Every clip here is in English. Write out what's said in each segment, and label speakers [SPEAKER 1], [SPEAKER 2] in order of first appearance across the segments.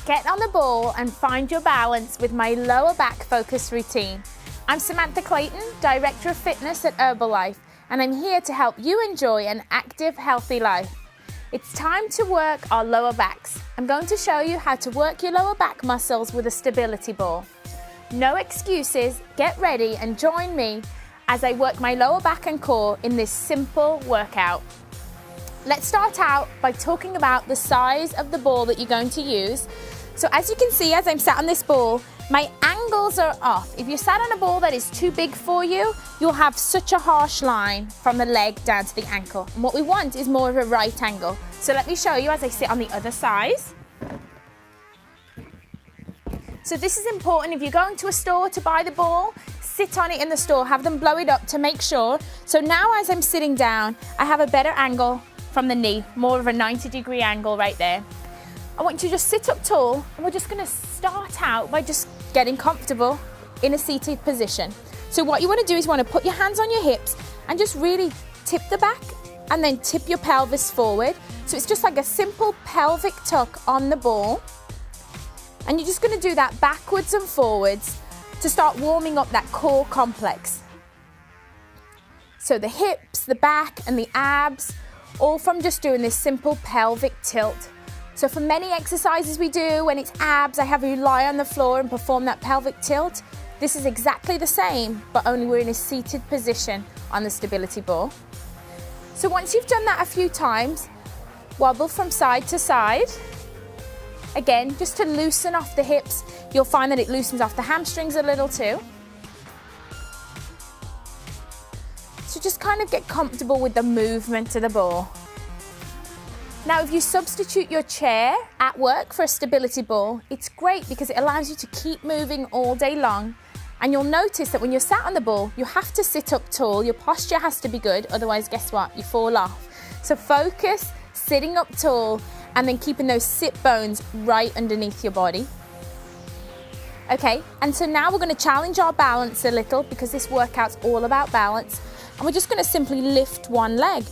[SPEAKER 1] Get on the ball and find your balance with my lower back focus routine. I'm Samantha Clayton, Director of Fitness at Herbalife, and I'm here to help you enjoy an active, healthy life. It's time to work our lower backs. I'm going to show you how to work your lower back muscles with a stability ball. No excuses, get ready and join me as I work my lower back and core in this simple workout. Let's start out by talking about the size of the ball that you're going to use. So as you can see, as I'm sat on this ball, my angles are off. If you sat on a ball that is too big for you, you'll have such a harsh line from the leg down to the ankle. And what we want is more of a right angle. So let me show you as I sit on the other side. So this is important. If you're going to a store to buy the ball, sit on it in the store, have them blow it up to make sure. So now as I'm sitting down, I have a better angle from the knee, more of a 90-degree angle right there. I want you to just sit up tall, and we're just gonna start out by just getting comfortable in a seated position. So what you wanna do is you wanna put your hands on your hips and just really tip the back and then tip your pelvis forward. So it's just like a simple pelvic tuck on the ball. And you're just gonna do that backwards and forwards to start warming up that core complex. So the hips, the back, and the abs, all from just doing this simple pelvic tilt. So for many exercises we do, when it's abs, I have you lie on the floor and perform that pelvic tilt. This is exactly the same, but only we're in a seated position on the stability ball. So once you've done that a few times, wobble from side to side. Again, just to loosen off the hips. You'll find that it loosens off the hamstrings a little too. So just kind of get comfortable with the movement of the ball. Now, if you substitute your chair at work for a stability ball, it's great because it allows you to keep moving all day long. And you'll notice that when you're sat on the ball, you have to sit up tall. Your posture has to be good, otherwise, guess what? You fall off. So focus, sitting up tall, and then keeping those sit bones right underneath your body. Okay, and so now we're gonna challenge our balance a little because this workout's all about balance. And we're just gonna simply lift one leg.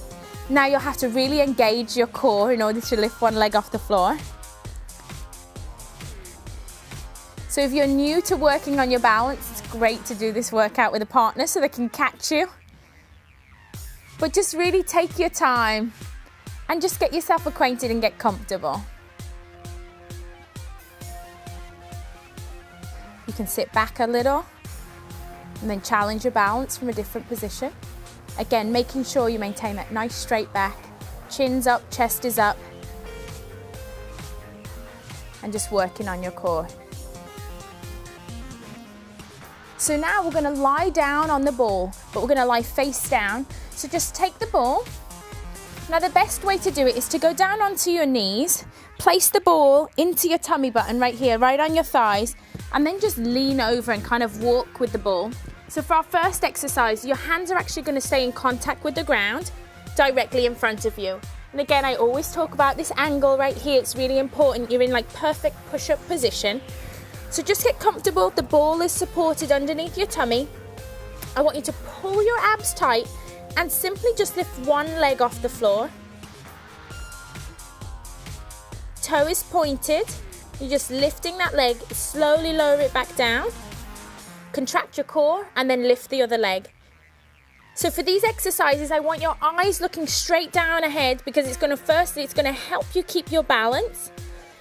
[SPEAKER 1] Now you'll have to really engage your core in order to lift one leg off the floor. So if you're new to working on your balance, it's great to do this workout with a partner so they can catch you. But just really take your time and just get yourself acquainted and get comfortable. You can sit back a little and then challenge your balance from a different position. Again, making sure you maintain that nice straight back, chin's up, chest is up, and just working on your core. So now we're gonna lie down on the ball, but we're gonna lie face down. So just take the ball. Now the best way to do it is to go down onto your knees, place the ball into your tummy button right here, right on your thighs, and then just lean over and kind of walk with the ball. So for our first exercise, your hands are actually going to stay in contact with the ground directly in front of you. And again, I always talk about this angle right here. It's really important. You're in like perfect push-up position. So just get comfortable. The ball is supported underneath your tummy. I want you to pull your abs tight and simply just lift one leg off the floor. Toe is pointed. You're just lifting that leg, slowly lower it back down. Contract your core and then lift the other leg. So for these exercises, I want your eyes looking straight down ahead because it's going to help you keep your balance,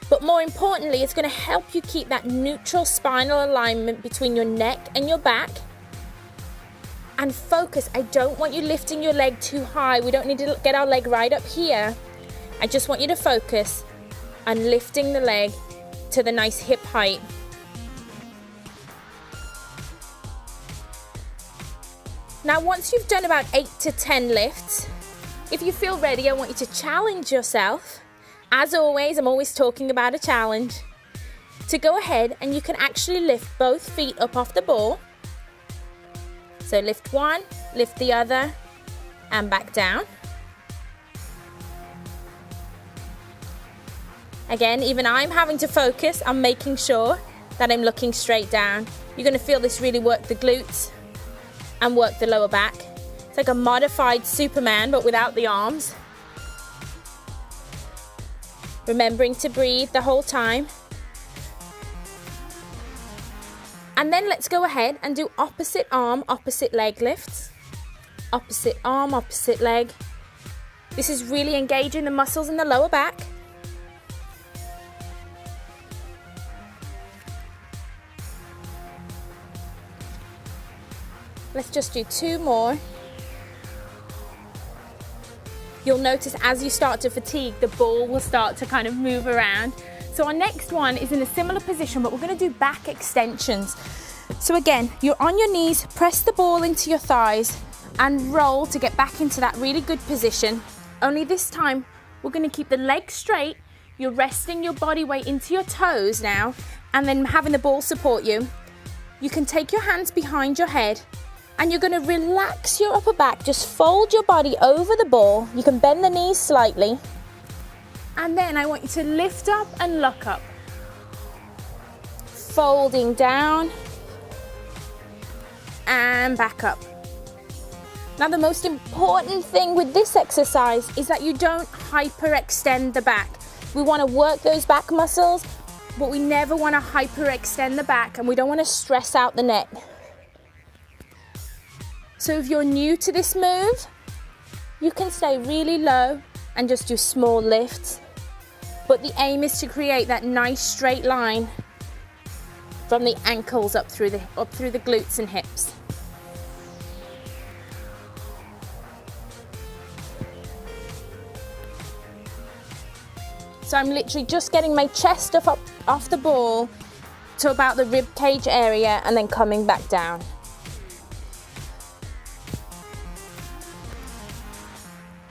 [SPEAKER 1] but more importantly, it's going to help you keep that neutral spinal alignment between your neck and your back. And focus. I don't want you lifting your leg too high. We don't need to get our leg right up here. I just want you to focus on lifting the leg to the nice hip height. Now, once you've done about 8 to 10 lifts, if you feel ready, I want you to challenge yourself. As always, I'm always talking about a challenge. To go ahead and you can actually lift both feet up off the ball. So lift one, lift the other, and back down. Again, even I'm having to focus on making sure that I'm looking straight down. You're going to feel this really work the glutes and work the lower back. It's like a modified Superman, but without the arms. Remembering to breathe the whole time. And then let's go ahead and do opposite arm, opposite leg lifts. Opposite arm, opposite leg. This is really engaging the muscles in the lower back. Let's just do 2 more. You'll notice as you start to fatigue, the ball will start to kind of move around. So our next one is in a similar position, but we're going to do back extensions. So again, you're on your knees, press the ball into your thighs and roll to get back into that really good position. Only this time, we're going to keep the legs straight. You're resting your body weight into your toes now, and then having the ball support you. You can take your hands behind your head, and you're going to relax your upper back. Just fold your body over the ball. You can bend the knees slightly. And then I want you to lift up and look up. Folding down and back up. Now the most important thing with this exercise is that you don't hyperextend the back. We want to work those back muscles, but we never want to hyperextend the back, and we don't want to stress out the neck. So if you're new to this move, you can stay really low and just do small lifts. But the aim is to create that nice straight line from the ankles up through the glutes and hips. So I'm literally just getting my chest up off the ball to about the rib cage area and then coming back down.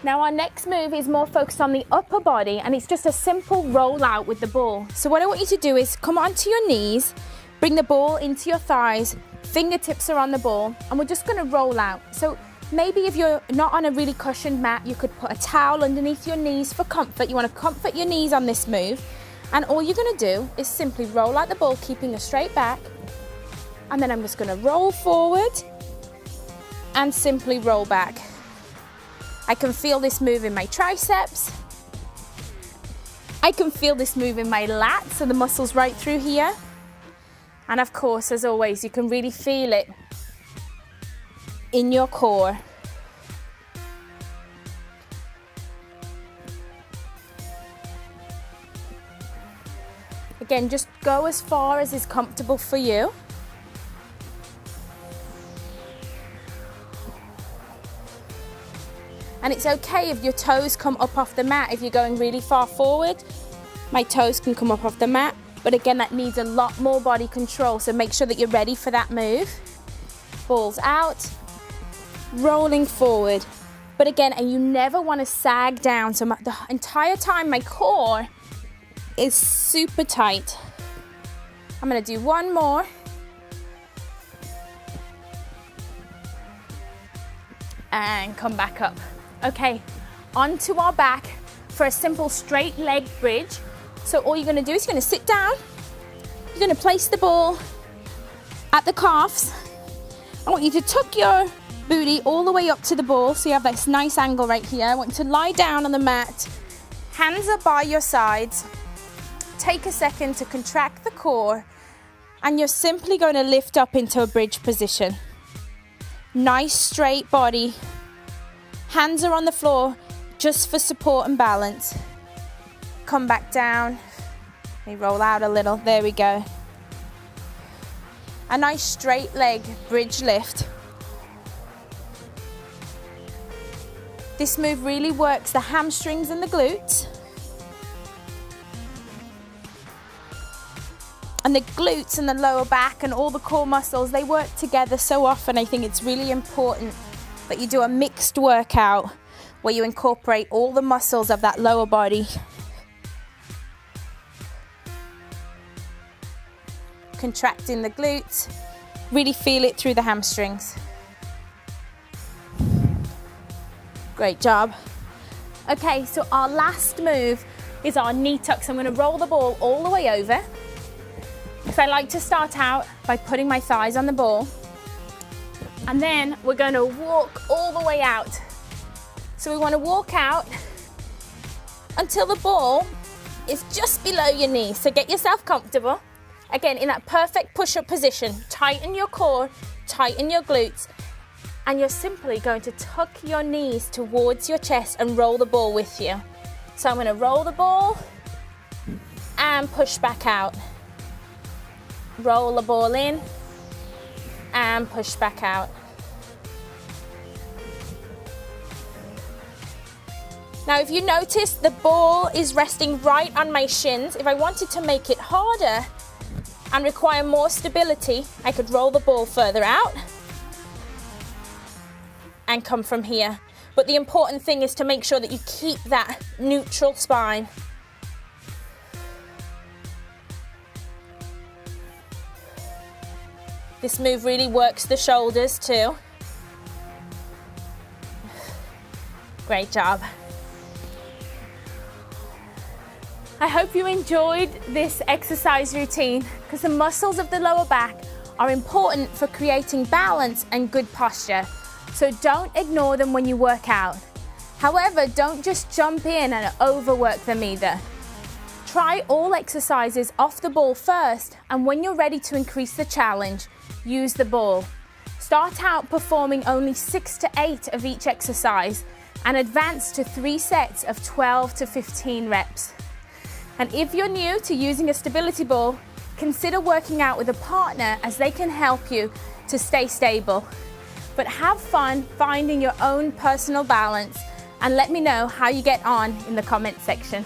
[SPEAKER 1] Now our next move is more focused on the upper body, and it's just a simple roll out with the ball. So what I want you to do is come onto your knees, bring the ball into your thighs, fingertips are on the ball, and we're just gonna roll out. So maybe if you're not on a really cushioned mat, you could put a towel underneath your knees for comfort. You wanna comfort your knees on this move. And all you're gonna do is simply roll out the ball, keeping a straight back. And then I'm just gonna roll forward and simply roll back. I can feel this move in my triceps. I can feel this move in my lats, so the muscles right through here. And of course, as always, you can really feel it in your core. Again, just go as far as is comfortable for you. And it's okay if your toes come up off the mat. If you're going really far forward, my toes can come up off the mat. But again, that needs a lot more body control. So make sure that you're ready for that move. Balls out, rolling forward. But again, and you never want to sag down. So the entire time my core is super tight. I'm going to do one more. And come back up. Okay, onto our back for a simple straight leg bridge. So all you're gonna do is you're gonna sit down, you're gonna place the ball at the calves. I want you to tuck your booty all the way up to the ball so you have this nice angle right here. I want you to lie down on the mat, hands are by your sides. Take a second to contract the core, and you're simply going to lift up into a bridge position. Nice straight body. Hands are on the floor just for support and balance. Come back down. Let me roll out a little. There we go. A nice straight leg bridge lift. This move really works the hamstrings and the glutes. And the glutes and the lower back and all the core muscles, they work together so often. I think it's really important that you do a mixed workout where you incorporate all the muscles of that lower body. Contracting the glutes, really feel it through the hamstrings. Great job. Okay, so our last move is our knee tuck. So I'm going to roll the ball all the way over. So I like to start out by putting my thighs on the ball, and then we're going to walk all the way out. So we want to walk out until the ball is just below your knee. So get yourself comfortable Again, in that perfect push-up position, tighten your core, tighten your glutes, and you're simply going to tuck your knees towards your chest and roll the ball with you. So I'm going to roll the ball and push back out. Roll the ball in and push back out. Now, if you notice, the ball is resting right on my shins. If I wanted to make it harder and require more stability, I could roll the ball further out and come from here. But the important thing is to make sure that you keep that neutral spine. This move really works the shoulders too. Great job. I hope you enjoyed this exercise routine because the muscles of the lower back are important for creating balance and good posture. So don't ignore them when you work out. However, don't just jump in and overwork them either. Try all exercises off the ball first, and when you're ready to increase the challenge, use the ball. Start out performing only 6 to 8 of each exercise and advance to 3 sets of 12 to 15 reps. And if you're new to using a stability ball, consider working out with a partner as they can help you to stay stable. But have fun finding your own personal balance and let me know how you get on in the comment section.